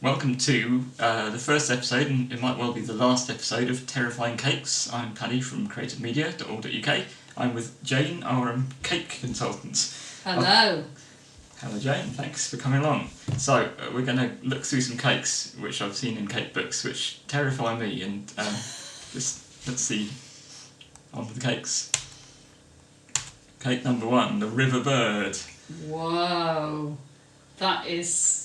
Welcome to the first episode, and it might well be the last episode of Terrifying Cakes. I'm Paddy from creativemedia.org.uk. I'm with Jane, our cake consultant. Hello. Hello Jane, thanks for coming along. So, we're going to look through some cakes which I've seen in cake books which terrify me, and just let's see. On with the cakes. Cake number 1, the river bird. Whoa. That is...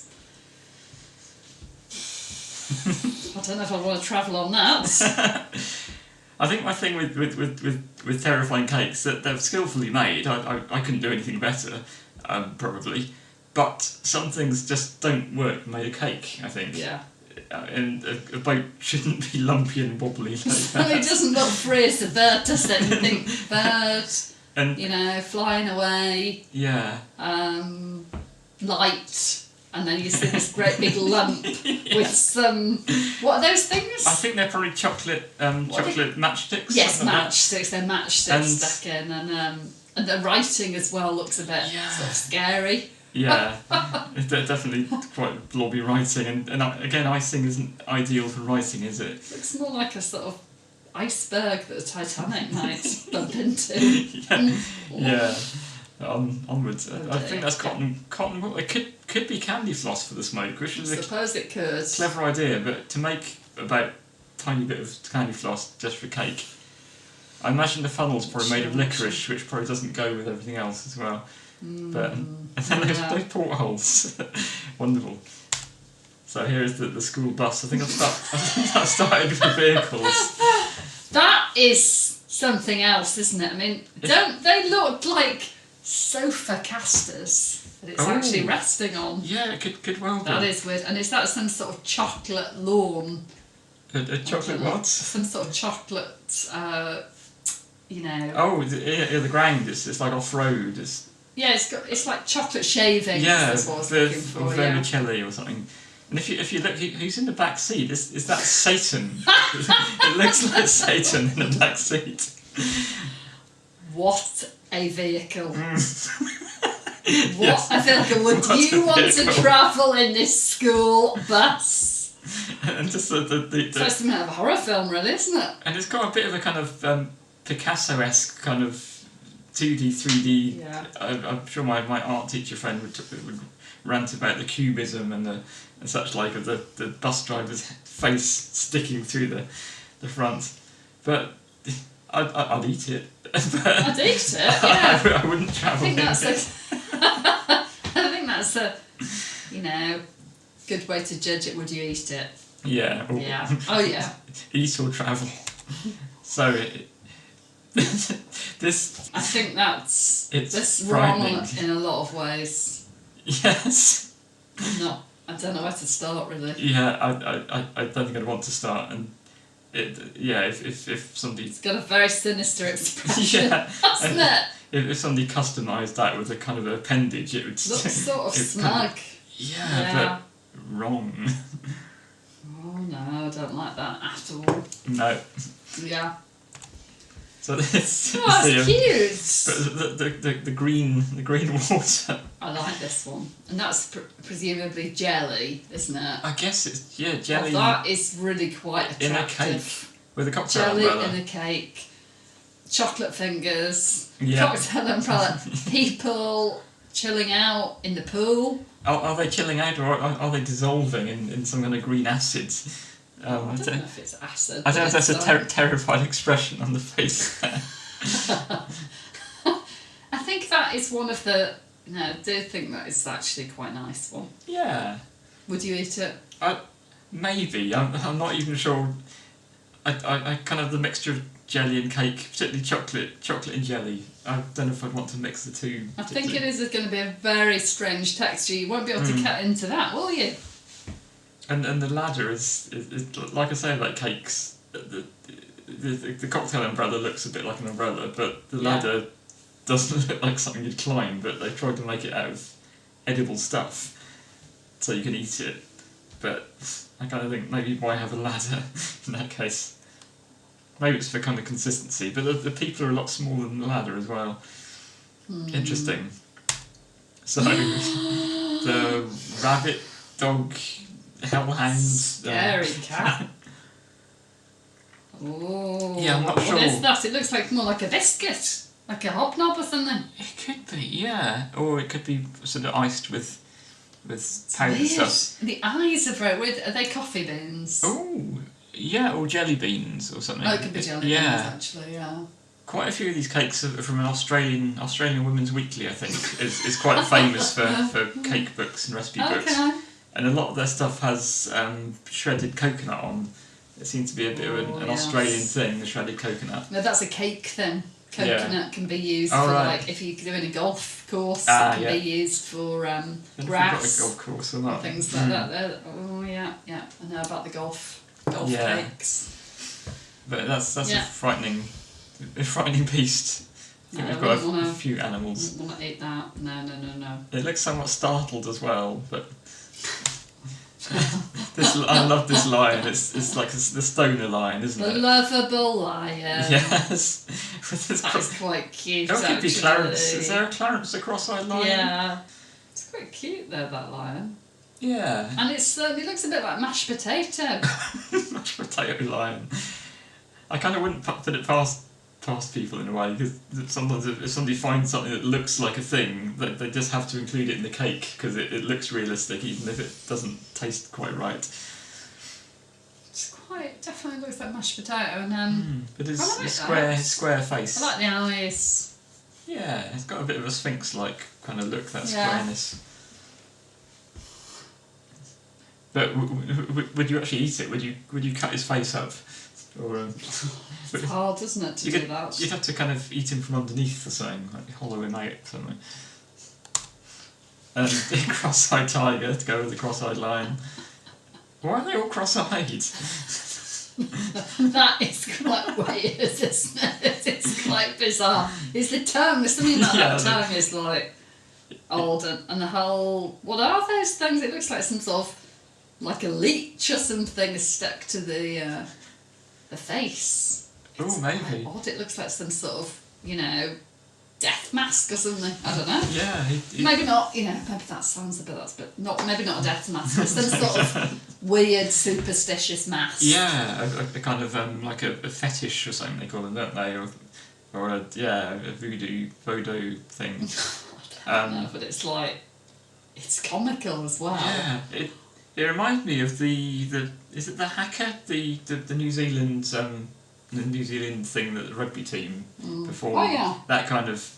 I don't know if I want to travel on that. I think my thing with terrifying cakes that they're skillfully made. I couldn't do anything better, probably. But some things just don't work made of cake, I think. Yeah. And a boat shouldn't be lumpy and wobbly like that. It doesn't look free as a bird, does it? You think bird, And flying away, yeah. light, and then you see this great big lump with some... What are those things? I think they're probably chocolate matchsticks. Yes, like matchsticks. They're matchsticks stuck in, and the writing as well looks a bit sort of scary. Yeah, they're definitely quite blobby writing, and again, icing isn't ideal for writing, is it? Looks more like a sort of iceberg that the Titanic might bump into. Yeah. Onwards. I think that's cotton wool. It could be candy floss for the smoke, which is I suppose it could. Clever idea, but to make about tiny bit of candy floss just for cake, I imagine the funnel's probably made of licorice, which probably doesn't go with everything else as well. But and then those portholes, wonderful. So here is the school bus. I think I've started with the vehicles. That is something else, isn't it? I mean, don't they look like sofa casters that it's actually resting on? Yeah, it could well be. That is weird. And is that some sort of chocolate lawn? A chocolate what? Some sort of chocolate, Oh, the ground is like off-road. It's like chocolate shavings. Yeah, that's what I was looking for. Or vermicelli or something. And if you look, who's in the back seat? Is that Satan? It looks like Satan in the back seat. What a vehicle! Yes. I feel like would you want to travel in this school bus? And just it's like something out of a horror film, really, isn't it? And it's got a bit of a kind of Picasso-esque kind of 2D, 3D. Yeah. I'm sure my art teacher friend would rant about the cubism and such like of the bus driver's face sticking through the front. But I'd eat it. I'd eat it, yeah. I wouldn't travel in it. I think that's a good way to judge it. Would you eat it? Yeah. Yeah. Oh yeah. Eat or travel. So this. I think that's wrong in a lot of ways. Yes. I don't know where to start really. Yeah, I don't think I'd want to start, and if somebody... It's got a very sinister expression, hasn't it? If somebody customised that with a kind of appendage, it would... Looks sort of smug. Yeah, but wrong. Oh no, I don't like that at all. No. Yeah. So this... that's cute! But the green water... I like this one. And that's presumably jelly, isn't it? I guess it's, jelly... Oh, that is really quite attractive. In a cake. With a cocktail jelly umbrella. in a cake. Chocolate fingers. Yeah. Cocktail umbrella. People chilling out in the pool. Are they chilling out, or are they dissolving in some kind of green acid? I don't know if it's acid. I don't know if that's a terrified expression on the face there. I think that is one of the... No, I do think that is actually quite a nice one. Yeah. Would you eat it? Maybe. I'm not even sure. I kind of the mixture of jelly and cake, particularly chocolate and jelly. I don't know if I'd want to mix the two. I think it is going to be a very strange texture. You won't be able to cut into that, will you? And the ladder is like I say about cakes. The cocktail umbrella looks a bit like an umbrella, but the ladder doesn't look like something you'd climb. But they've tried to make it out of edible stuff, so you can eat it. But I kind of think maybe why have a ladder in that case? Maybe it's for kind of consistency, but the people are a lot smaller than the ladder as well. Interesting. So the rabbit dog hellhounds. Scary cat. Oh, Yeah, I'm not sure. What is that? It looks like more like a biscuit, like a hobnob or something. It could be, yeah, or it could be sort of iced with powdered Weird. stuff. The eyes are very weird. Are they coffee beans? Oh, yeah, or jelly beans or something. Oh, it could be jelly beans actually. Yeah. Quite a few of these cakes are from an Australian Women's Weekly, I think, is quite famous for cake books and recipe books. And a lot of their stuff has shredded coconut on. It seems to be a bit of an Australian thing, the shredded coconut. No, that's a cake thing. Coconut can be used for like if you're doing a golf course. It can be used for grass. A golf course or not. Things like that. Oh yeah. I know about the golf cakes. But that's a frightening beast. I think we've got a few animals. I want to eat that. No. It looks somewhat startled as well, but I love this lion. It's like the stoner lion, isn't it? The lovable lion. Yes. That's quite cute. It could be Clarence. Is there a Clarence, the cross-eyed lion? Yeah. It's quite cute though, that lion. Yeah. And it looks a bit like mashed potato. Mashed potato lion. I kind of wouldn't put it past people in a way, because sometimes if somebody finds something that looks like a thing, they just have to include it in the cake because it looks realistic even if it doesn't taste quite right. It definitely looks like mashed potato, and but it's square face. I like the eyes. Yeah, it's got a bit of a Sphinx-like kind of look, that squareness. But would you actually eat it? Would you cut his face up? Or it's hard, isn't it, to do that? You'd have to kind of eat him from underneath or something, like hollow him out or something. And the cross-eyed tiger to go with the cross-eyed lion. Why are they all cross-eyed? That is quite weird, isn't it? It's quite bizarre. It's the tongue. There's something about that tongue is like odd, and the whole. What are those things? It looks like some sort of like a leech or something is stuck to the face. Oh, maybe. Odd. It looks like some sort of death mask or something. I don't know. Yeah. Maybe not. Maybe that sounds a bit. But not. Maybe not a death mask. But some sort of weird superstitious mask. Yeah, a kind of like a fetish or something they call them, don't they? Or a voodoo thing. I don't know, but it's like it's comical as well. Yeah. It reminds me of the is it the Hacker, the New Zealand the New Zealand thing that the rugby team performed. Oh yeah. That kind of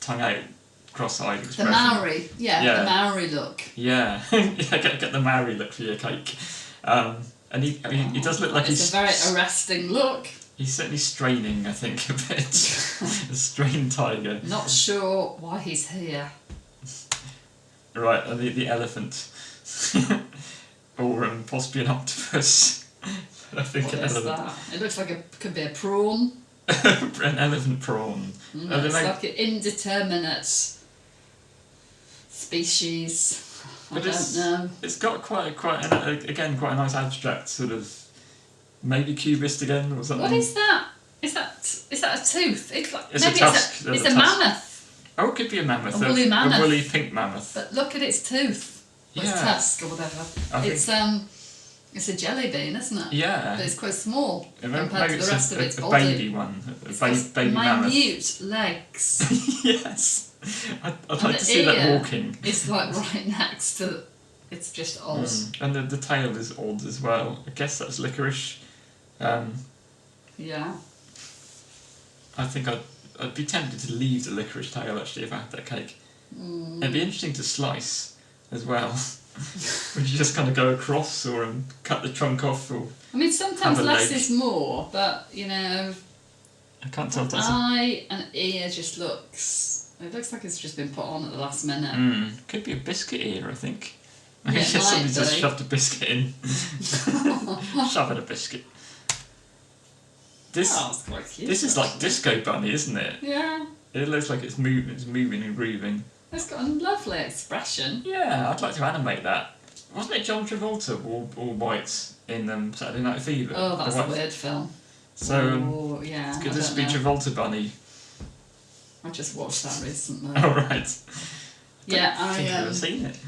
tongue out, cross-eyed expression. The Maori, the Maori look. Yeah, get the Maori look for your cake. And he does look like it's a very arresting look. He's certainly straining, I think, a bit. A strained tiger. Not sure why he's here. Right, and the elephant. Or possibly an octopus. I think what is that? It looks like it could be a prawn. An elephant prawn. It's like an indeterminate species. I don't know. It's got quite a nice abstract sort of, maybe cubist again or something. What is that? Is that a tooth? It's like it's a tusk. It's a mammoth. Oh, it could be a mammoth. A woolly mammoth. A woolly pink mammoth. But look at its tooth. Or its tusk or whatever. It's a jelly bean, isn't it? Yeah. But it's quite small compared maybe to the rest of its a body. Baby one. Baby mammoth. Minute legs. Yes. I'd like to see that walking. It's like right next to. It's just odd. And the tail is odd as well. I guess that's licorice. Yeah. I think I'd be tempted to leave the licorice tail actually if I had that cake. It'd be interesting to slice as well. Would you just kind of go across or cut the trunk off? Or I mean, sometimes less is more, but I can't tell. If that's eye and ear just looks. It looks like it's just been put on at the last minute. Could be a biscuit ear, I think. Maybe Yeah, somebody just shoved a biscuit in. Shove in a biscuit. That's quite cute. This is like Disco Bunny, isn't it? Yeah. It looks like it's moving and grooving. It's got a lovely expression. Yeah, I'd like to animate that. Wasn't it John Travolta all white in Saturday Night Fever? Oh, that's a weird film. So, yeah. could this be Travolta Bunny? I just watched that recently. Oh, right. Yeah, I think I've never seen it.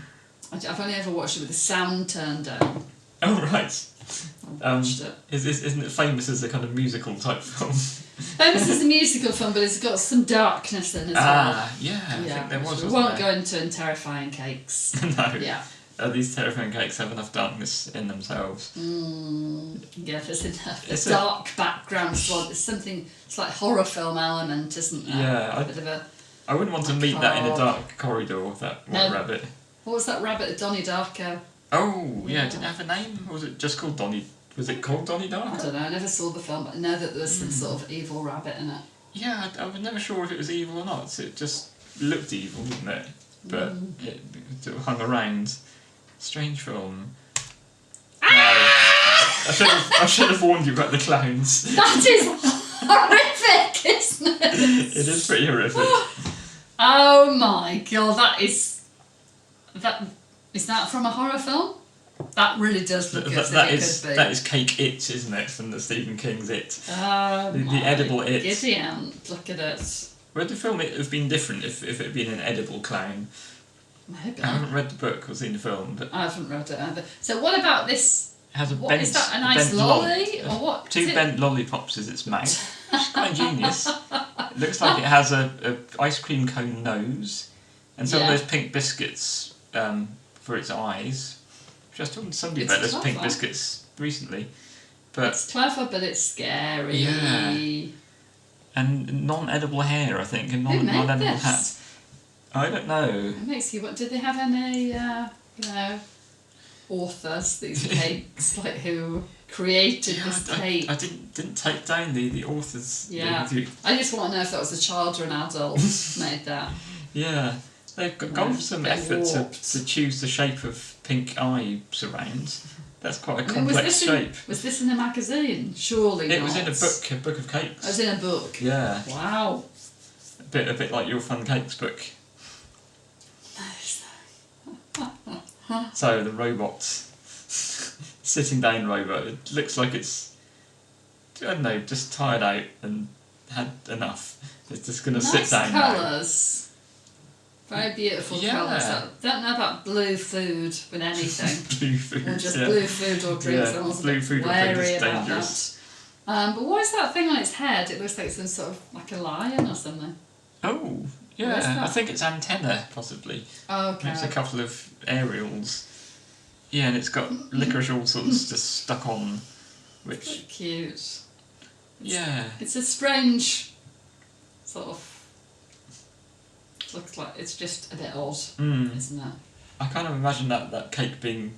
I've only ever watched it with the sound turned down. Oh right. I watched it. Isn't it famous as a kind of musical type film? Famous as a musical film, but it's got some darkness in as well. Yeah, I think there was. We won't go into Terrifying Cakes. No. Yeah. These Terrifying Cakes have enough darkness in themselves. Yeah, there's enough. It's a dark background. There's something. It's like horror film element, isn't there? Yeah, a bit of a. I wouldn't want to meet that in a dark corridor. That white rabbit. What was that rabbit? Donnie Darko. Oh yeah, didn't it have a name? Or was it just called Donnie? Was it called Donnie Darko? I don't know. I never saw the film, but I know that there was some sort of evil rabbit in it. Yeah, I was never sure if it was evil or not. It just looked evil, didn't it? But it sort of hung around. Strange film. I should have warned you about the clowns. That is horrific, isn't it? It is pretty horrific. Oh my god, is that from a horror film? That really does look as if it could be. That is Cake It, isn't it? From the Stephen King's It. Oh the edible It. Gideon, look at it. Would the film have been different if it had been an edible clown? Maybe. I haven't read the book or seen the film, but I haven't read it either. So what about this? It has Is that an ice lolly or what? Two bent lollipops as its mouth. It's quite ingenious. It looks like it has a ice cream cone nose, and some of those pink biscuits for its eyes. Just talking to somebody about those pink biscuits recently, but it's clever, but it's scary. Yeah. And non-edible hair, I think, and non-edible hat. I don't know. It makes you. What did they have any? Authors, these cakes, like who created this cake? I didn't take down the authors. Yeah. I just want to know if that was a child or an adult made that. Yeah. They've gone for some effort to choose the shape of pink eye surrounds. That's quite a complex shape. Was this in a magazine? Surely not. It was in a book of cakes. It was in a book? Yeah. Wow. A bit like your Fun Cakes book. So the robot, sitting down robot, it looks like it's, I don't know, just tired out and had enough. It's just going to sit down colours. Very beautiful colours. I don't know about blue food with anything. Blue food, or just blue food or drinks. Yeah, blue food or drinks is dangerous. But what is that thing on its head? It looks like some sort of, like a lion or something. Oh, yeah, I think it's antenna, possibly. Oh, okay. It's a couple of aerials. Yeah, and it's got licorice all sorts just stuck on, which... It's cute. It's a strange sort of... Looks like it's just a bit odd, isn't it? I kind of imagine that cake being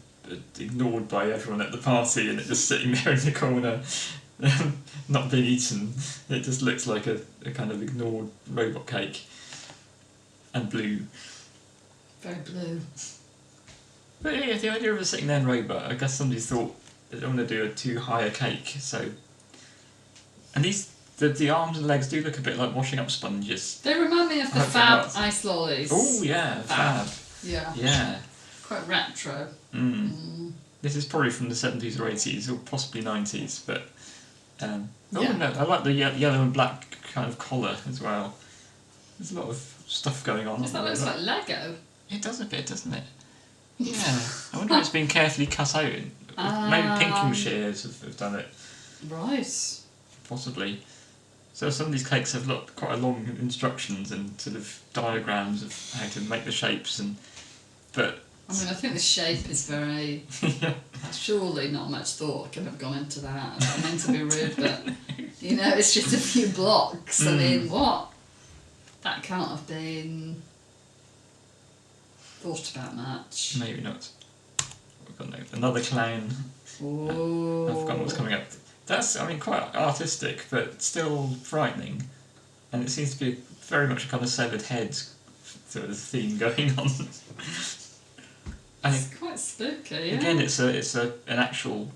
ignored by everyone at the party and it just sitting there in the corner, not being eaten. It just looks like a kind of ignored robot cake. And blue. Very blue. But yeah, the idea of it sitting there in robot, I guess somebody thought they don't want to do a too high a cake, so... And the arms and legs do look a bit like washing up sponges. They remind me of the Fab ice lollies. Oh yeah, Fab. Yeah. Yeah. Quite retro. This is probably from the 70s or 80s, or possibly 90s, but... no, I like the yellow and black kind of collar as well. There's a lot of stuff going on. That looks like Lego. It does a bit, doesn't it? Yeah. I wonder if it's been carefully cut out. Maybe pinking shears have done it. Right. Possibly. So some of these cakes have quite a long instructions and sort of diagrams of how to make the shapes but... I mean, I think the shape is very... Surely not much thought can have gone into that. I don't mean to be rude, but, it's just a few blocks. I mean, what? That can't have been thought about much. Maybe not. We've got another clown. Oh. I've forgotten what's coming up. That's, quite artistic, but still frightening. And it seems to be very much a kind of severed head sort of theme going on. It's quite spooky, yeah. Again, it's an actual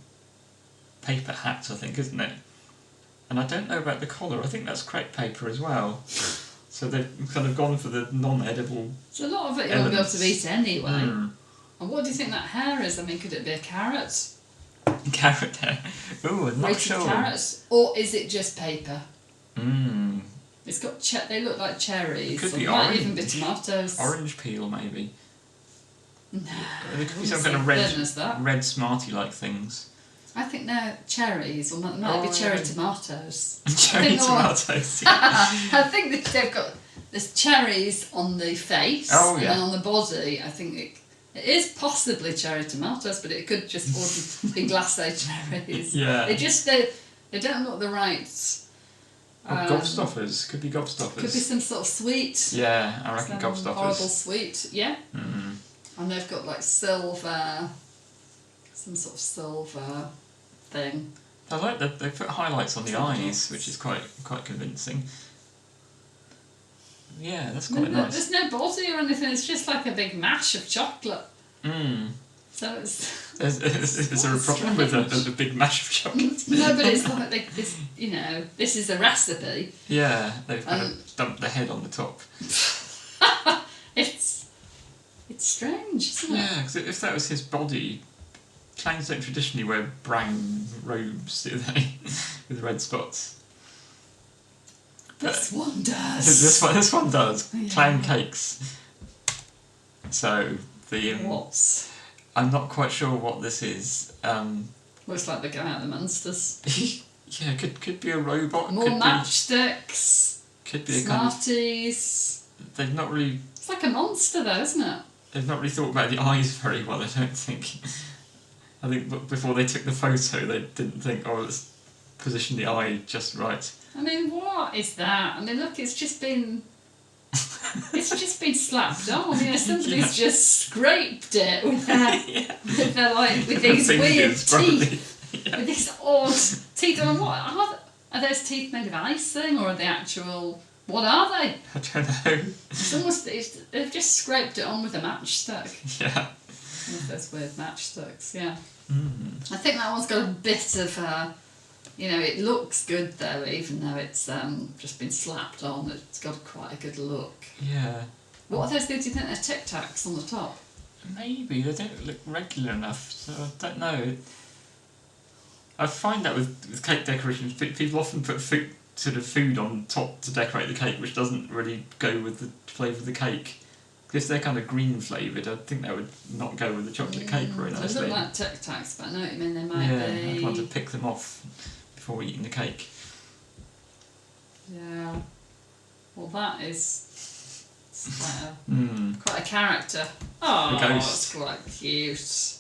paper hat, I think, isn't it? And I don't know about the collar. I think that's crepe paper as well. So they've kind of gone for the non-edible. So a lot of it you won't be able to eat anyway. And what do you think that hair is? I mean, could it be a carrot? Carrot hair. Ooh, I'm not sure. Carrots, or is it just paper? It's got they look like cherries. It could be orange. Might even be tomatoes. Orange peel, maybe. No. There could be some Wouldn't kind of say thin as that. red Smartie-like things. I think they're cherries, or might be cherry tomatoes. Cherry tomatoes. I think that they've got there's cherries on the face, and then on the body. I think it is possibly cherry tomatoes, but it could just be glacé cherries. Yeah. They don't look the right. Gobstoppers. Could be gobstoppers. Could be some sort of sweet. Yeah, I reckon some gobstoppers. Horrible sweet, yeah. Mm. And they've got like silver, some sort of silver thing. I like that they put highlights on the eyes, which is quite convincing. Yeah, that's quite nice. There's no body or anything. It's just like a big mash of chocolate. Mm. So it's. Is there a problem with a big mash of chocolate? No, but it's like this. This is a recipe. Yeah, they've kind of dumped the head on the top. It's strange, isn't it? Yeah, because if that was his body, clowns don't traditionally wear brown robes, do they? With red spots. This one does. This one does. Yeah. Clown cakes. So the What's? I'm not quite sure what this is. Looks like the guy at the Munsters. Yeah, could be a robot. More could matchsticks. Could be a Smarties. They've not really. It's like a monster, though, isn't it? They've not really thought about the eyes very well. I don't think. I think before they took the photo, they didn't think, oh, let's position the eye just right. I mean, what is that? I mean, look, it's just been slapped on. Somebody's just scraped it with with these weird Fingers, teeth, yeah. with these odd teeth. And what are those teeth made of icing, or are they actual? What are they? I don't know. They've just scraped it on with a matchstick. Yeah. One of those weird matchsticks. Yeah. Mm. I think that one's got a bit of it looks good though, even though it's just been slapped on. It's got quite a good look. Yeah. What are those things? Do you think they're Tic Tacs on the top? Maybe they don't look regular enough, so I don't know. I find that with cake decorations, people often put food on top to decorate the cake, which doesn't really go with the flavour of the cake. Because they're kind of green flavoured, I think that would not go with the chocolate cake very nicely. They look like Tic Tacs, but I know what you mean. They might be. Yeah, I'd want to pick them off before eating the cake. Yeah. Well, that is quite a character. Oh, A ghost. That's quite cute.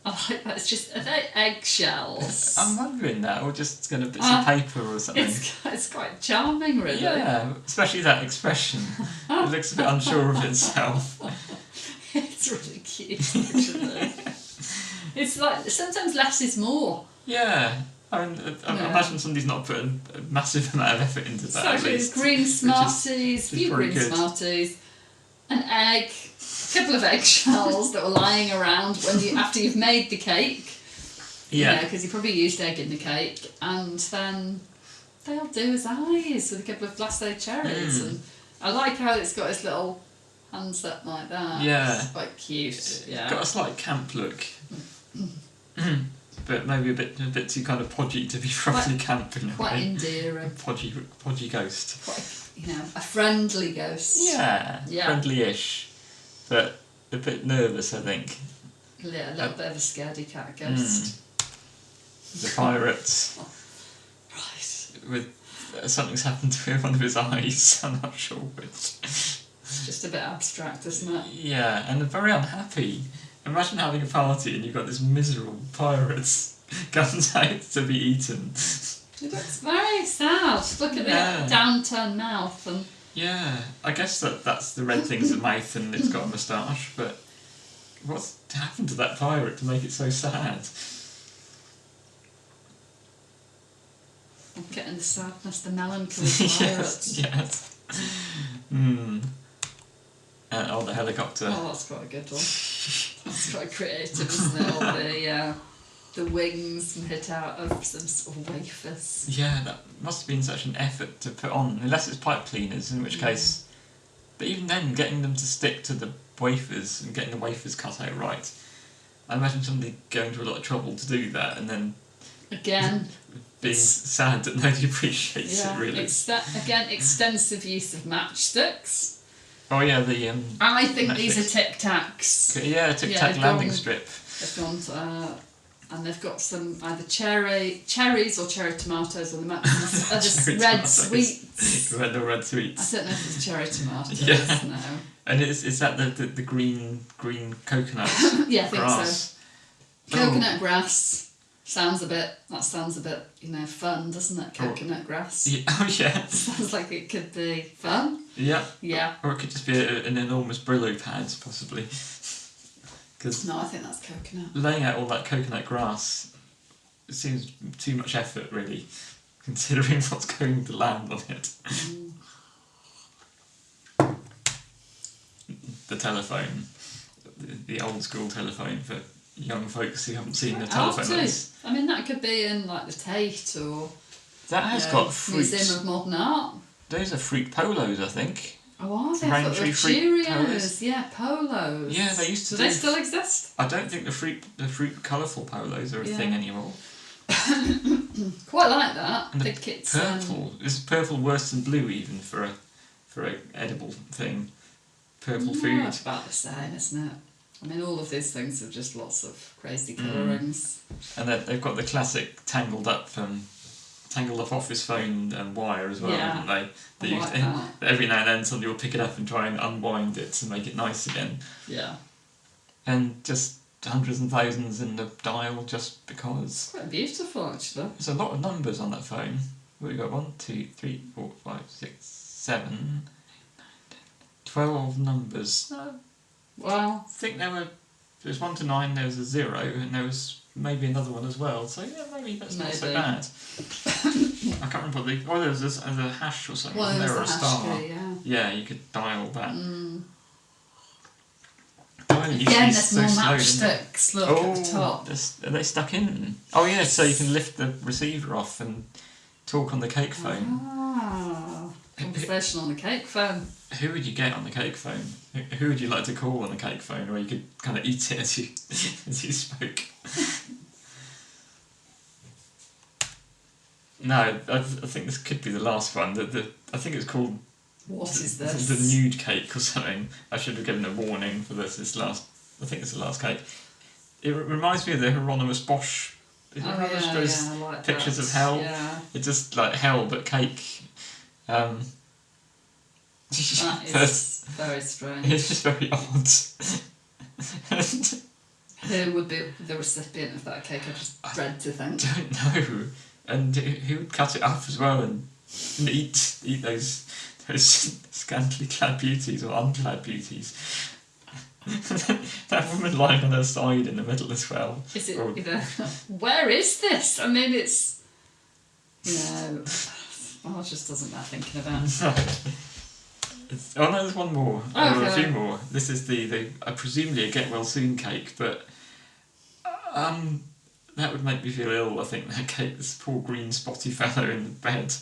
I like that. It's just, are they eggshells? I'm wondering that, or just kind of bits of paper or something. It's quite charming, really. Yeah, especially that expression. It looks a bit unsure of itself. It's really cute, actually. It's like, sometimes less is more. Yeah. I mean, I imagine somebody's not put a massive amount of effort into that. So actually, there's green Smarties, a few green good. Smarties, an egg, a couple of eggshells that were lying around after you've made the cake. Yeah. Because you probably used egg in the cake, and then they'll do his eyes with a couple of glacé cherries. And I like how it's got his little hands up like that. Yeah. It's quite cute. Yeah. It's got a slight camp look. But maybe a bit too kind of podgy to be properly camp in a quite way. endearing. Podgy ghost. Quite, a friendly ghost. Yeah. Yeah. Friendly-ish. But a bit nervous, I think. Yeah, a little bit of a scaredy cat ghost. The pirate. Right. With something's happened to one of his eyes. I'm not sure which. It's just a bit abstract, isn't it? Yeah, and very unhappy. Imagine having a party and you've got this miserable pirate comes out to be eaten. It looks very sad. Look at the downturned mouth and. Yeah, I guess that's the red thing's a mouth and it's got a moustache, but what's happened to that pirate to make it so sad? I'm getting the sadness, the melancholy pirate. yes. The helicopter. Oh, that's quite a good one. That's quite creative, isn't it? All the wings made out of some sort of wafers. Yeah, that must have been such an effort to put on, unless it's pipe cleaners, in which case. But even then, getting them to stick to the wafers and getting the wafers cut out right. I imagine somebody going to a lot of trouble to do that, and then again being sad that nobody appreciates it really. Again, extensive use of matchsticks. Oh yeah, the I think Netflix. these are Tic Tacs. Yeah, Tic Tac landing strip. They've gone and they've got some either cherries or cherry tomatoes, or the maximum are the red sweets. Red sweets. I don't know if it's cherry tomatoes. Yeah. No. And is that the green coconut Yeah, I think grass? so. Coconut grass. Sounds a bit, fun, doesn't it? Coconut grass. Yeah. Oh, yeah. Sounds like it could be fun. Yeah. Yeah. Or it could just be an enormous Brillo pad, possibly. No, I think that's coconut. Laying out all that coconut grass, it seems too much effort, really, considering what's going to land on it. The telephone. The old school telephone for young folks who haven't seen the telephone. I mean, that could be in like the Tate or that has got fruits. Museum of Modern Art. Those are fruit polos, I think. Oh, are they? I thought they were Cheerios. Yeah, polos. Yeah, they used to. Do they still exist? I don't think the fruit colourful polos are a thing anymore. Quite like that. And the kids. Purple. Is purple worse than blue even for a edible thing? Purple food. It's about the same, isn't it? I mean, all of these things are just lots of crazy colourings. And they've got the classic tangled up office phone and wire as well, haven't they? Every now and then somebody will pick it up and try and unwind it to make it nice again. Yeah. And just hundreds and thousands in the dial just because. Quite beautiful, actually. There's a lot of numbers on that phone. We've got 1, 2, 3, 4, 5, 6, 7, 12 numbers. Well, I think there's 1 to 9, there was a 0, and there was maybe another one as well. So yeah, maybe that's not so bad. I can't remember there was a hash or something. Well, there was a star. Key, yeah. Yeah, you could dial that. Again, there's more matchsticks. Look at the top. Are they stuck in? Oh yeah, so you can lift the receiver off and talk on the cake phone. Ah, conversation on the cake phone. Who would you get on the cake phone? Who would you like to call on the cake phone, where you could kind of eat it as you spoke? No, I think this could be the last one. I think it's called. What is this? The Nude Cake or something. I should have given a warning for this last. I think it's the last cake. It reminds me of the Hieronymus Bosch. Like pictures that. of hell. Yeah. It's just like hell but cake. That is very strange. It's just very odd. Who would be the recipient of that cake? I just dread to think. I don't know. And who would cut it up as well and eat those scantily clad beauties or unclad beauties? That woman lying on her side in the middle as well. Is it? Where is this? I mean, it's. Oh, it just doesn't matter thinking about it. Oh no, there's one more. Okay. Or a few more. This is the presumably a get well soon cake, but that would make me feel ill. I think that cake, this poor green spotty fellow in the bed.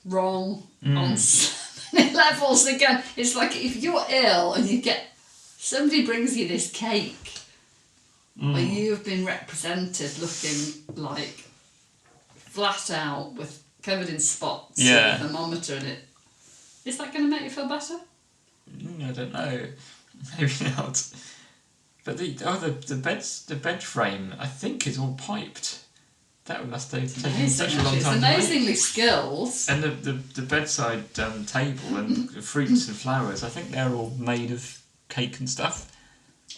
Wrong on so many levels again. It's like if you're ill and somebody brings you this cake, where you have been represented looking like flat out with covered in spots, with a thermometer in it. Is that going to make you feel better? I don't know. Maybe not. But the bed frame, I think, is all piped. That must have taken such a long time. It's amazingly skilled. And the bedside table and the fruits and flowers, I think they're all made of cake and stuff.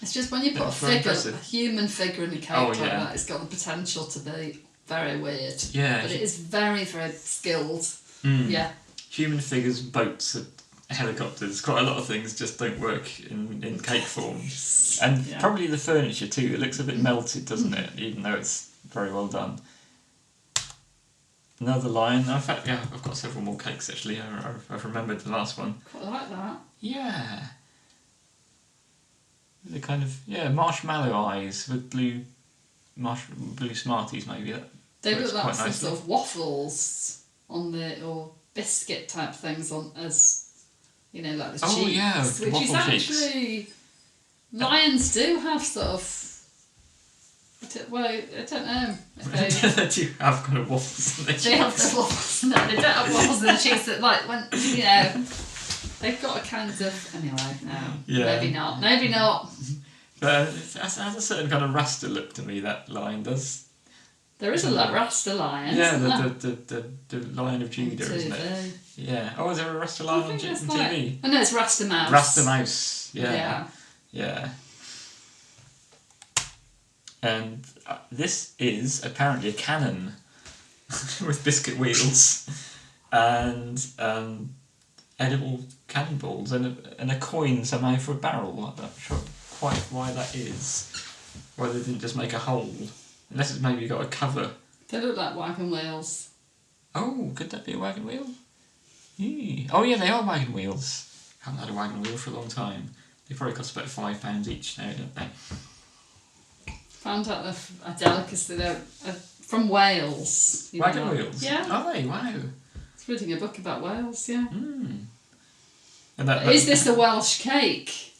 It's just when you put a human figure in a cake like that, it's got the potential to be very weird. Yeah. But it is very, very skilled. Yeah. Human figures, boats, helicopters, quite a lot of things just don't work in cake form. And probably the furniture too, it looks a bit melted, doesn't it? Even though it's very well done. Another lion. In fact, I've got several more cakes actually. I've remembered the last one. Quite like that. Yeah. The kind of marshmallow eyes with blue Smarties maybe. They look like some sort of waffles or biscuit type things like the cheeks. Oh yeah, which waffle is actually lions do have sort of. I don't know. They do have kind of waffles in their cheeks. They have the waffles. No, they don't have waffles in their cheeks that when They've got a kind of... Anyway, no. Yeah. Maybe not. Maybe not. But it has a certain kind of Rasta look to me, that lion does. There is a Rasta lion, Yeah, isn't the Lion of Judah, isn't it? Yeah. Oh, is there a Rasta lion on TV? Oh no, it's Rasta Mouse. Rasta Mouse, yeah. Yeah. Yeah. And this is apparently a cannon with biscuit wheels and edible cannonballs and a coin somehow for a barrel. I'm not sure quite why that is. Why they didn't just make a hole. Unless it's maybe got a cover. They look like wagon wheels. Oh, could that be a wagon wheel? Oh yeah, they are wagon wheels. I haven't had a wagon wheel for a long time. They probably cost about £5 each now, don't they? Found out a delicacy. They're from Wales. Wagon wheels? Yeah. Are they? Wow. I was reading a book about Wales, yeah. And Is this a Welsh cake?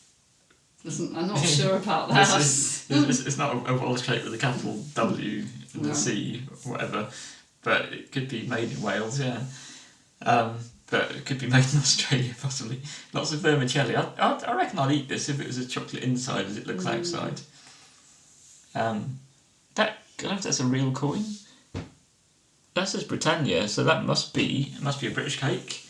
I'm not sure about that. It's not a Welsh cake with a capital W and a C or whatever, but it could be made in Wales, yeah. But it could be made in Australia, possibly. Lots of vermicelli. I reckon I'd eat this if it was a chocolate inside as it looks outside. I don't know if that's a real coin. That says Britannia, so that must be a British cake,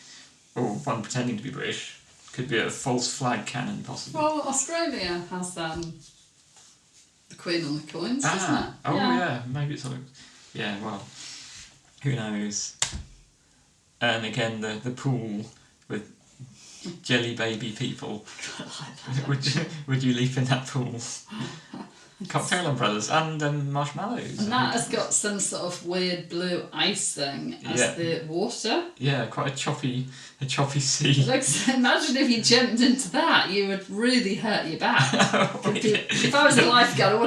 or one pretending to be British. Could be a false flag cannon, possibly. Well, Australia has the Queen on the coins, doesn't it? Oh yeah, maybe it's something. Yeah, well, who knows? And again, the pool with jelly baby people. Would you leap in that pool? Cocktail umbrellas and marshmallows. And that has got some sort of weird blue ice thing as the water. Yeah, quite a choppy sea. Imagine if you jumped into that, you would really hurt your back. If I was a lifeguard, I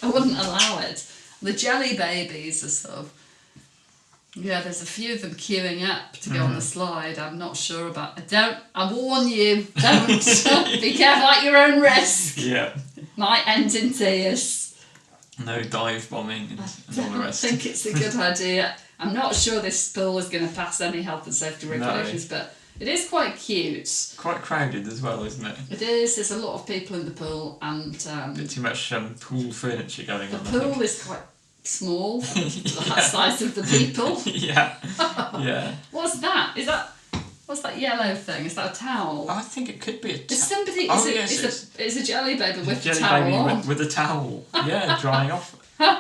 wouldn't allow it. The jelly babies are sort of... Yeah, there's a few of them queuing up to go on the slide. I'm not sure about... I warn you, don't. Be careful at your own risk. Yeah. Might end in tears. No dive bombing and all the rest. I think it's a good idea. I'm not sure this pool is going to pass any health and safety regulations, but it is quite cute. Quite crowded as well, isn't it? It is. There's a lot of people in the pool and... a bit too much pool furniture going on. The pool is quite small for the size of the people. Yeah. Yeah. What's that? What's that yellow thing? Is that a towel? I think it could be a towel. It's a jelly baby with a jelly towel baby on. with a towel. Yeah, drying off.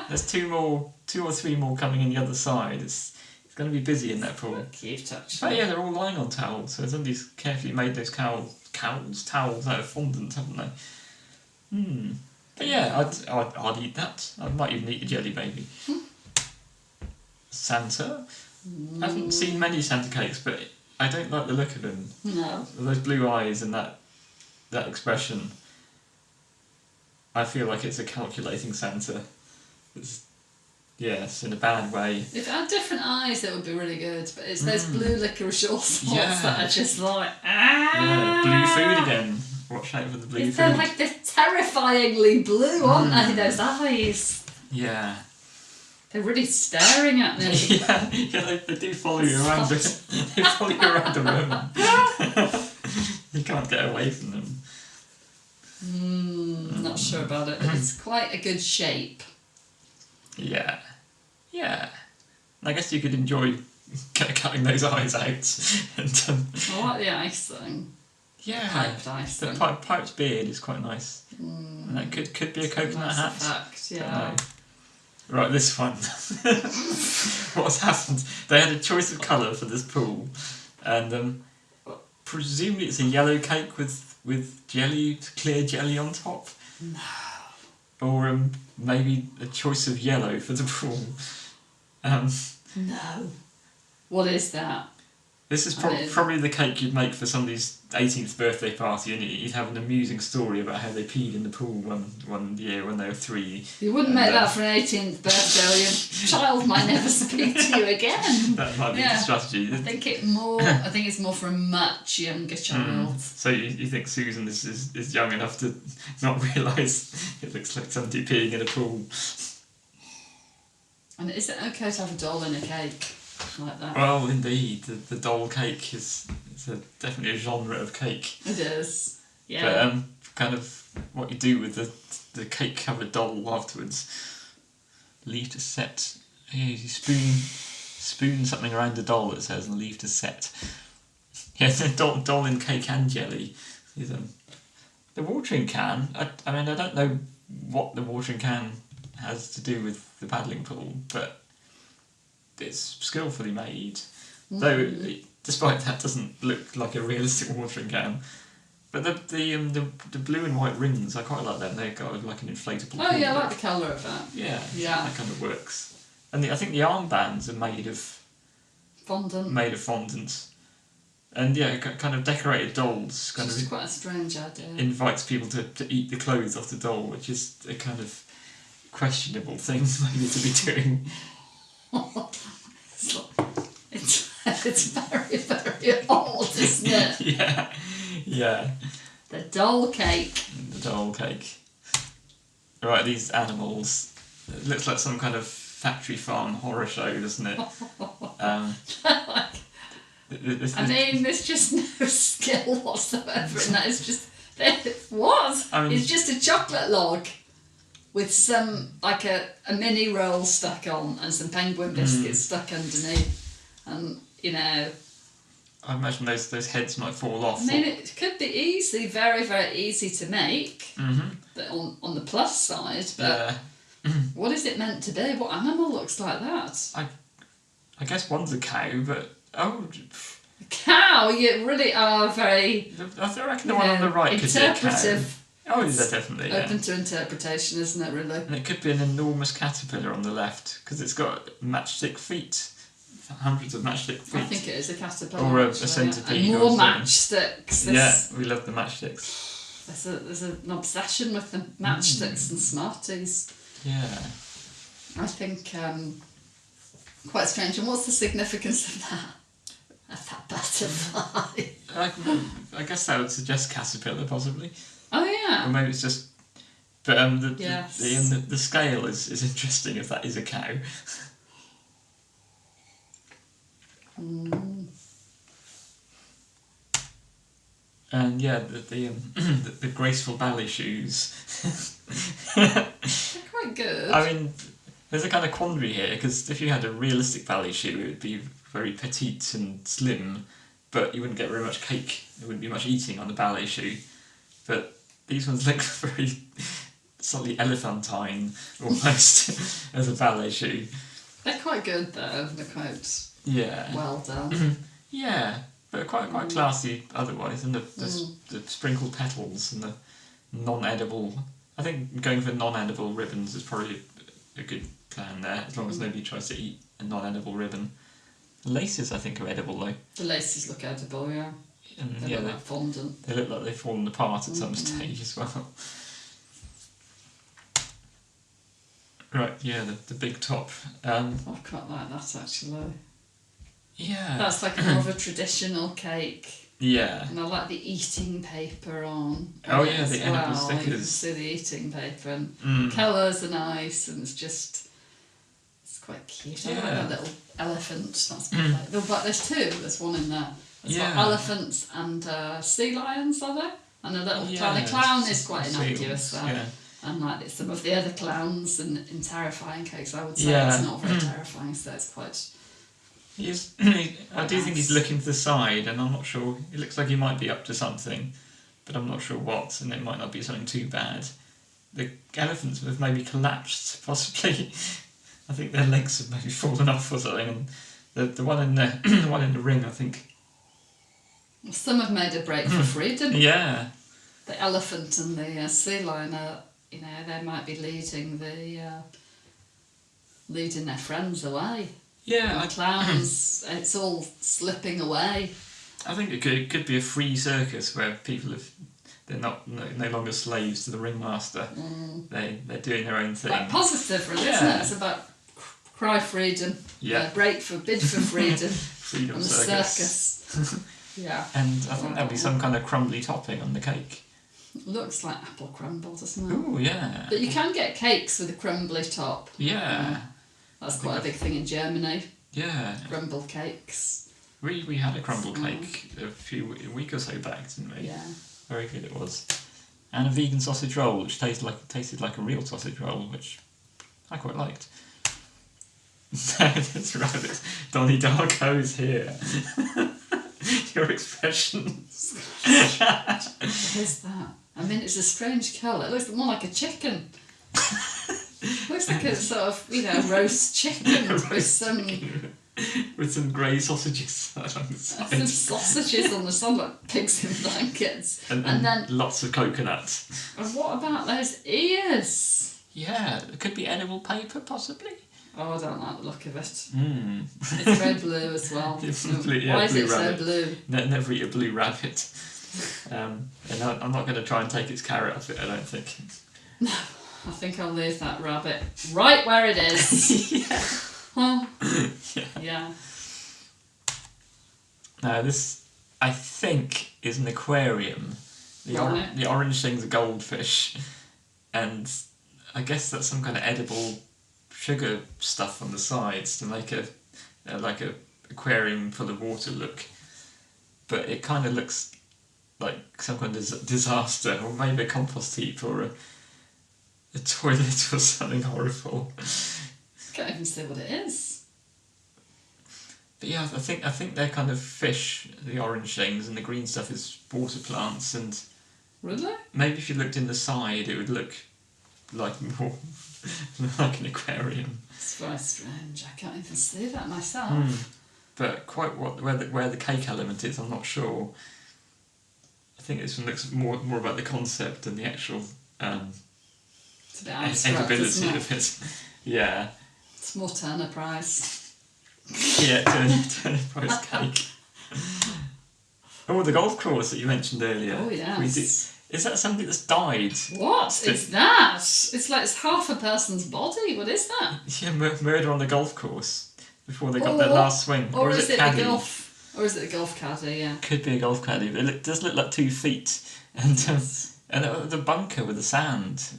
There's two or three more coming in the other side. It's going to be busy in that pool. Cute, actually. But yeah, they're all lying on towels. So somebody's carefully made those towels out of fondant, haven't they? But yeah, I'd eat that. I might even eat a jelly baby. Santa. I haven't seen many Santa cakes, but I don't like the look of him. No. Those blue eyes and that expression. I feel like it's a calculating Santa. Yes, in a bad way. If it had different eyes, it would be really good. But it's those blue licorice all spots that are just like, Yeah, blue food again. Watch out for the blue food. They're terrifyingly blue, aren't they? Those eyes. Yeah. They're really staring at me. Yeah, they do follow you around. They follow you around the room. You can't get away from them. Not sure about it, but it's quite a good shape. Yeah. Yeah. And I guess you could enjoy cutting those eyes out. And, I like the ice thing. Yeah. Piped ice The thing. piped beard is quite nice. And that could be a coconut hat. Fact, yeah. Right, this one. What's happened? They had a choice of colour for this pool, and presumably it's a yellow cake with jelly, clear jelly on top. No. Or maybe a choice of yellow for the pool. No. What is that? This is probably the cake you'd make for somebody's 18th birthday party, and you'd have an amusing story about how they peed in the pool one year when they were 3. You wouldn't make that for an 18th birthday, or your child might never speak to you again. That might be the strategy. I think it's more for a much younger child. So you think Susan is young enough to not realise it looks like somebody peeing in a pool? And is it okay to have a doll in a cake like that? Well, indeed, the doll cake is It's definitely a genre of cake. It is. Yeah. But kind of what you do with the cake covered doll afterwards. Leave to set. You spoon something around the doll, it says, and leave to set. Yeah, doll in cake and jelly. The watering can. I mean, I don't know what the watering can has to do with the paddling pool, but it's skillfully made. Though, despite that, doesn't look like a realistic watering can. But the blue and white rings, I quite like them. They've got like an inflatable. Oh yeah, I like the colour of that. Yeah, yeah, that kind of works. And I think the armbands are made of fondant. And yeah, kind of decorated dolls. Kind it's of quite a strange idea. Invites people to eat the clothes off the doll, which is a kind of questionable thing maybe to be doing. It's very, very old, isn't it? Yeah. The doll cake. Right, these animals. It looks like some kind of factory farm horror show, doesn't it? There's just no skill whatsoever in that. It's just what? It's just a chocolate log with some like a mini roll stuck on and some penguin biscuits stuck underneath, and I imagine those heads might fall off. I mean, it could be very, very easy to make. But on the plus side, but what is it meant to be? What animal looks like that? I guess one's a cow, but a cow. You really are very. I reckon the one on the right could be a cow. Oh, is that definitely open to interpretation, isn't it? Really. And it could be an enormous caterpillar on the left because it's got matchstick feet. Hundreds of matchstick feet. I think it is a caterpillar. Or a centipede. And more matchsticks. Yeah, we love the matchsticks. There's an obsession with the matchsticks and Smarties. Yeah. I think quite strange. And what's the significance of that? Of that butterfly? I guess that would suggest caterpillar, possibly. Oh yeah. Or maybe it's just. But the scale is interesting if that is a cow. And yeah, the graceful ballet shoes. They're quite good. I mean, there's a kind of quandary here because if you had a realistic ballet shoe, it would be very petite and slim, but you wouldn't get very much cake. There wouldn't be much eating on the ballet shoe. But these ones look very slightly elephantine almost as a ballet shoe. They're quite good though. They're quite well done. Yeah, but quite classy otherwise. And the sprinkled petals and the non-edible. I think going for non-edible ribbons is probably a good plan there, as long as nobody tries to eat a non-edible ribbon. The laces, I think, are edible though. The laces look edible, yeah. And they look like fondant. They look like they've fallen apart at some stage as well. Right, yeah, the big top. I quite like that actually. Yeah. That's like more of a traditional cake. Yeah. And I like the eating paper on. Oh yeah, the edible stickers. You can see the eating paper and colours are nice and it's quite cute. I like that little elephant. That's but there's two. There's one in there. There's elephants and sea lions, are there? And a little tiny clown is quite innocuous there. Yeah. Unlike some of the other clowns in terrifying cakes, I would say it's not very terrifying, so it's quite... I do think he's looking to the side, and I'm not sure. It looks like he might be up to something, but I'm not sure what, and it might not be something too bad. The elephants have maybe collapsed, possibly. I think their legs have maybe fallen off or something, and the one in the one in the ring, I think. Some have made a break for freedom. Yeah. The elephant and the sea lion are, they might be leading their friends away. Yeah, and clowns, it's all slipping away. I think it could be a free circus where people they're no longer slaves to the ringmaster. They're doing their own thing. Quite positive, really, isn't it? It's about cry freedom, bid for freedom, freedom on the circus. Yeah. And I think there'll be some kind of crumbly topping on the cake. It looks like apple crumble, doesn't it? Oh yeah. But you can get cakes with a crumbly top. Yeah. That's quite a big thing in Germany. Yeah. Crumble cakes. We had a crumble cake a week or so back, didn't we? Yeah. Very good it was. And a vegan sausage roll, which tasted like a real sausage roll, which I quite liked. That's right, Donnie Darko's here. Your expressions. What is that? I mean, it's a strange colour. It looks more like a chicken. Looks like a sort of, roast chicken with some grey sausages on the side. Some sausages on the side, like pigs in blankets. And then lots of coconuts. And what about those ears? Yeah, it could be edible paper, possibly. Oh, I don't like the look of it. Mm. It's red blue as well. Why is it so blue? Never eat a blue rabbit. And I'm not going to try and take its carrot off it, I don't think. No, I think I'll leave that rabbit right where it is. Yeah. Well, yeah. Now this, I think, is an aquarium. The orange thing's a goldfish, and I guess that's some kind of edible sugar stuff on the sides to make a aquarium full of water look. But it kind of looks like some kind of disaster, or maybe a compost heap, or a toilet or something horrible. Can't even see what it is. But yeah, I think they're kind of fish, the orange things, and the green stuff is water plants. And really, maybe if you looked in the side, it would look like more like an aquarium. It's very strange. I can't even see that myself. But quite where the cake element is, I'm not sure. I think this one looks more about the concept than the actual it's a bit abstract, edibility of it. Yeah. It's more Turner Prize. Yeah, Turner Prize cake. Oh, the golf course that you mentioned earlier. Oh, yes. Is that something that's died? What is that? It's like it's half a person's body. What is that? Yeah, murder on the golf course before they got their last swing. Or is it caddy? a golf? Or is it a golf caddy? Yeah. Could be a golf caddy, but it does look like 2 feet. And the bunker with the sand.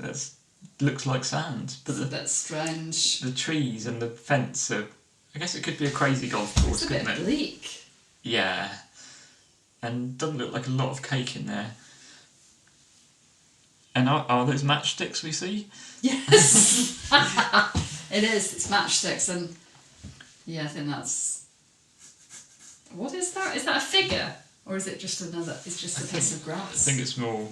Looks like sand. But it's a bit strange. The trees and the fence are... I guess it could be a crazy golf course, couldn't it? It's a bit bleak. Yeah. And doesn't look like a lot of cake in there. And are those matchsticks we see? Yes! It is. It's matchsticks, and yeah, I think that's... What is that? Is that a figure? Or is it just another... It's just a piece of grass? I think it's more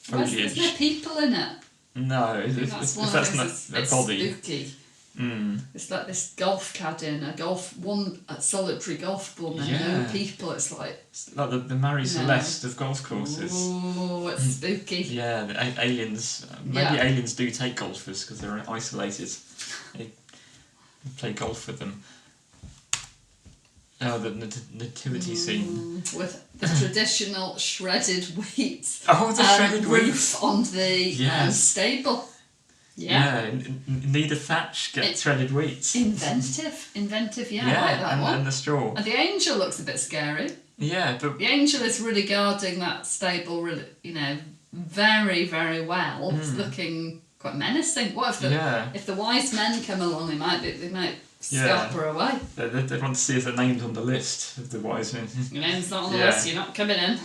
foliage. Is there people in it? No, if that's not a body. Spooky. Mm. It's like this golf caddy and a solitary golf ball and no people. It's like the Marie Celeste of golf courses. Oh, it's spooky. Yeah, the aliens. Maybe aliens do take golfers because they're isolated. They play golf with them. Oh, the nativity scene. With the traditional shredded wheat. Oh, the shredded roof wheat. on the stable. Yeah. Need a thatch, get shredded wheat. Inventive, yeah, I like that one. And the straw. And the angel looks a bit scary. Yeah, but... The angel is really guarding that stable, really, very, very well. It's looking quite menacing. What if the wise men come along, they might scalper away. They want to see if they're named on the list of the wise men. Your name's not on the list, you're not coming in.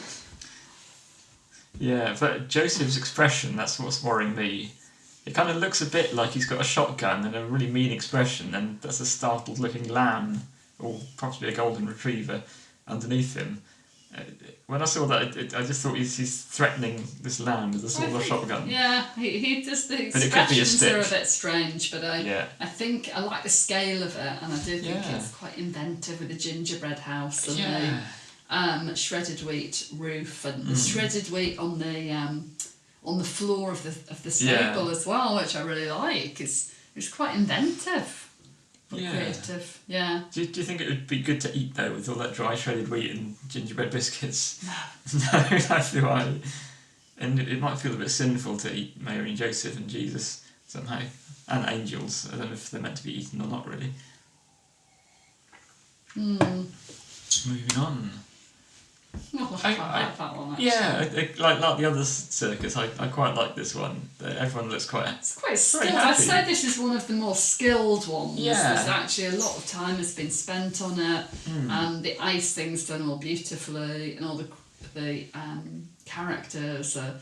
Yeah, but Joseph's expression, that's what's worrying me. It kind of looks a bit like he's got a shotgun and a really mean expression, and that's a startled looking lamb, or possibly a golden retriever, underneath him. When I saw that, I just thought he's threatening this lamb with a sort of shotgun. Yeah, he just, the but it could be a expressions stick. are a bit strange, but I think I like the scale of it, and I do think it's quite inventive with the gingerbread house and the shredded wheat roof and the shredded wheat on the floor of the stable as well, which I really like. It's quite inventive. Creative, yeah. Do you think it would be good to eat though with all that dry shredded wheat and gingerbread biscuits? No. No, neither do I. And it might feel a bit sinful to eat Mary and Joseph and Jesus somehow. And angels. I don't know if they're meant to be eaten or not really. Moving on. Oh, I quite like that one, actually. Yeah, like the other circus, I quite like this one. Everyone looks quite... It's quite skilled. happy. I'd say this is one of the more skilled ones. Yeah. There's actually a lot of time has been spent on it, and the icing's done all beautifully, and all the characters are,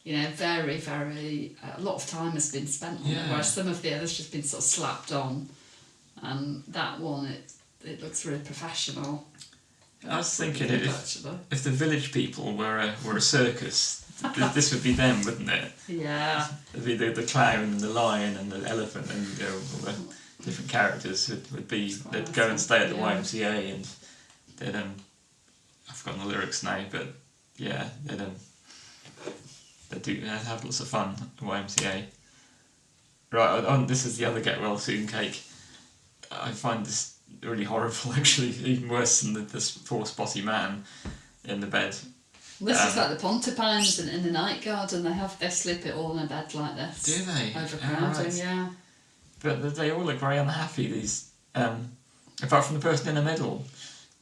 very, very... a lot of time has been spent on it, whereas some of the others just been sort of slapped on. And that one, it looks really professional. I was thinking if the village people were a circus, this would be them, wouldn't it? Yeah. It'd be the clown and the lion and the elephant and all the different characters would be. They'd go and stay at the YMCA and they'd I've forgotten the lyrics now, but yeah, they'd have lots of fun at the YMCA. Right, this is the other get well soon cake. I find this really horrible, actually, even worse than this poor spotty man in the bed. This is like the Pontopines in the night garden. They sleep it all in a bed like this. Do they? Overcrowding, right. yeah. But they all look very unhappy, these, apart from the person in the middle.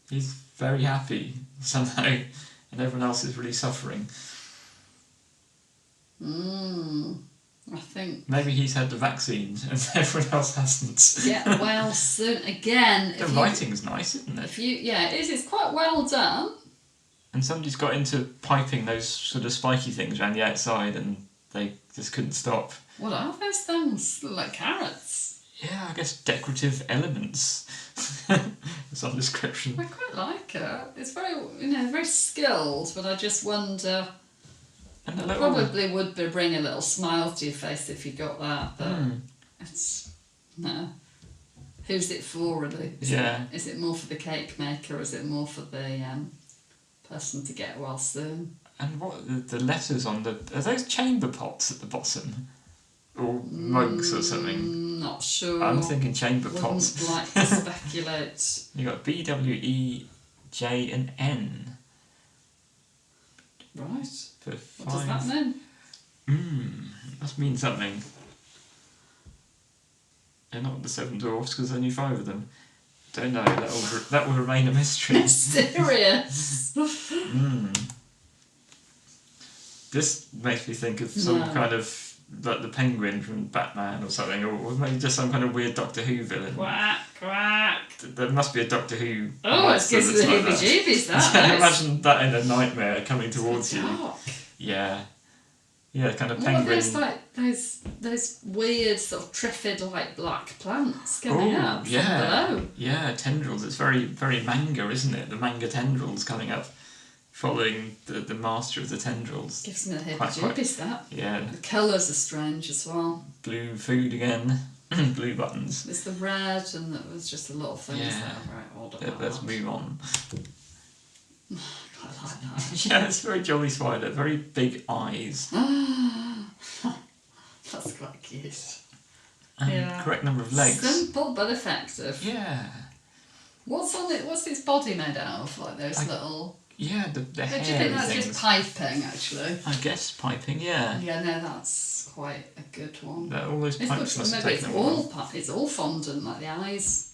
He's very happy, somehow, and everyone else is really suffering. I think... Maybe he's had the vaccine and everyone else hasn't. Yeah, well, soon. Again... The writing's nice, isn't it? It is. It's quite well done. And somebody's got into piping those sort of spiky things around the outside and they just couldn't stop. What are those things? Look like carrots. Yeah, I guess decorative elements. Some description. I quite like it. It's very, very skilled, but I just wonder... And probably would bring a little smile to your face if you got that, but it's... No. Who's it for, really? Is it more for the cake maker, or is it more for the person to get well soon? And what the letters on are those chamber pots at the bottom? Or mugs or something? Not sure. I'm thinking chamber pots. Wouldn't like to speculate. You got B, W, E, J and N. Right. For what does that mean? Must mean something. They're not the Seven Dwarfs because there's only 5 of them. Don't know. That will remain a mystery. Serious. This makes me think of some kind of like the Penguin from Batman or something, or maybe just some kind of weird Doctor Who villain. Quack, quack. There must be a Doctor Who. Oh, it gives me the heebie-jeebies, that. Imagine that in a nightmare coming towards you. Dark. Yeah. Yeah, kind of what penguin. What are those weird sort of triffid like black plants coming up from below? Yeah, tendrils. It's very, very manga, isn't it? The manga tendrils coming up, following the master of the tendrils. Gives me the heebie-jeebies, that. Yeah. The colours are strange as well. Blue food again. Blue buttons. There's the red, and there was just a lot of things that are very odd about Let's move on. I like that. Yeah, it's very jolly spider. Very big eyes. That's quite cute. And correct number of legs. Simple but effective. Yeah. What's on it? What's its body made out of? Like those little... Yeah, the hair. Do you think that's things. just piping, actually? I guess piping, yeah. Yeah, no, that's quite a good one. All those pipes must have taken maybe it's all fondant, like the eyes.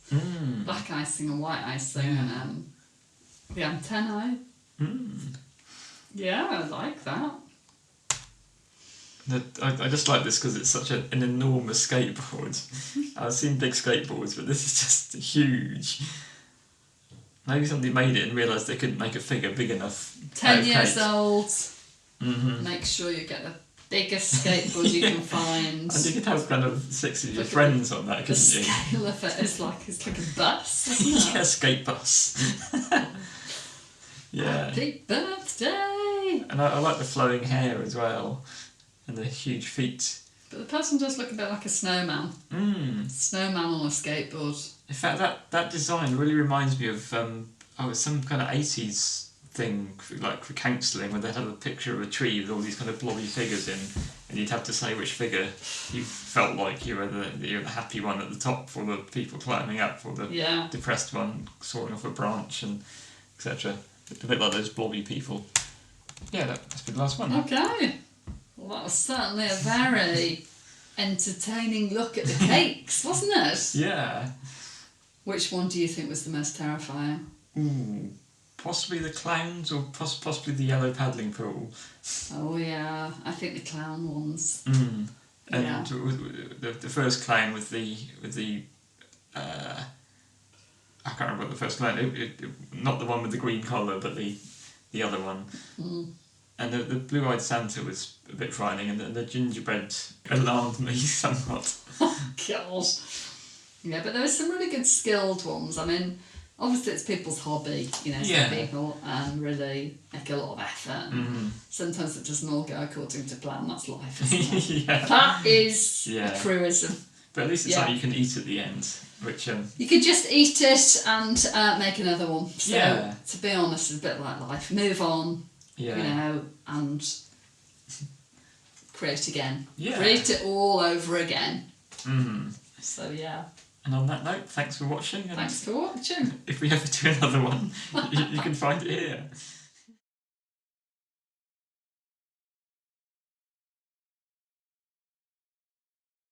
Black icing and white icing, and the antennae. Yeah, I like that. I just like this because it's such an enormous skateboard. I've seen big skateboards, but this is just huge. Maybe somebody made it and realised they couldn't make a figure big enough. 10 years old. Make sure you get the biggest skateboard you can find. And you could have kind of 6 of your friends on that, couldn't you? The scale of it is like a bus, isn't it? Yeah, a skate bus. Yeah. Happy birthday! And I like the flowing hair as well. And the huge feet. But the person does look a bit like a snowman. Snowman on a skateboard. In fact, that design really reminds me of it's some kind of 80s thing, like for counselling, where they'd have a picture of a tree with all these kind of blobby figures in, and you'd have to say which figure you felt like you were the happy one at the top, or the people climbing up, or the depressed one soaring off a branch, and etc. A bit like those blobby people. Yeah, that must be the last one. Okay. Well, that was certainly a very entertaining look at the cakes, wasn't it? Yeah. Which one do you think was the most terrifying? possibly the clowns or possibly the yellow paddling pool. Oh yeah, I think the clown ones. Mm. And Yeah. the first clown with the I can't remember what the first clown. Not the one with the green collar, but the other one. Mm. And the blue-eyed Santa was a bit frightening, and the gingerbread alarmed me somewhat. God. Yeah, but there were some really good skilled ones. I mean, obviously it's people's hobby, you know, some people really make a lot of effort. Mm-hmm. Sometimes it doesn't all go according to plan. That's life, isn't it? Yeah. That is a truism. But at least it's something you can eat at the end, which... You could just eat it and make another one. So, to be honest, it's a bit like life. Move on, you know, and create again. Yeah. Create it all over again. Mm-hmm. So, yeah. And on that note, thanks for watching. And thanks for watching. If we ever do another one, you can find it here.